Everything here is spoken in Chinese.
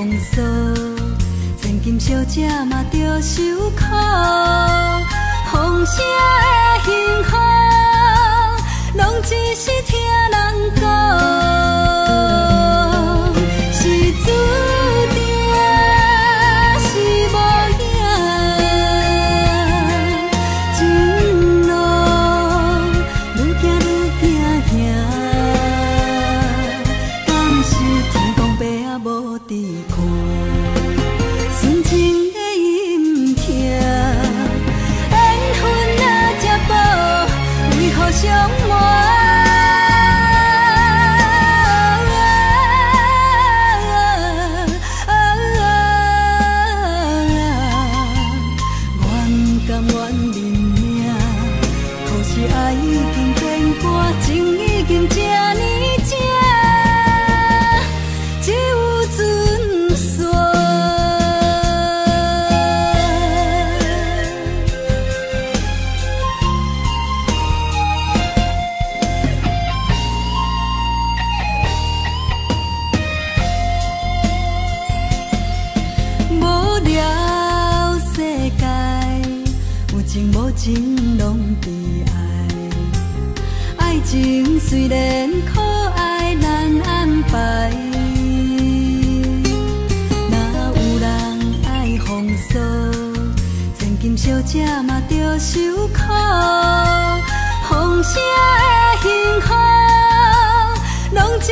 风霜，千金小姐嘛着受苦，风声的幸福，拢只是听人讲。是注定是无影，情路愈行愈惊吓，敢是天公伯仔无伫看，纯情的阴疼，缘分若这无，为何相瞒？爱已经变卦，情已经这呢正，只有准线。无聊世界，有情无情拢悲哀。爱情虽然可爱难安排，若有人爱风骚，千金小姐嘛着受苦，风声的幸福，拢只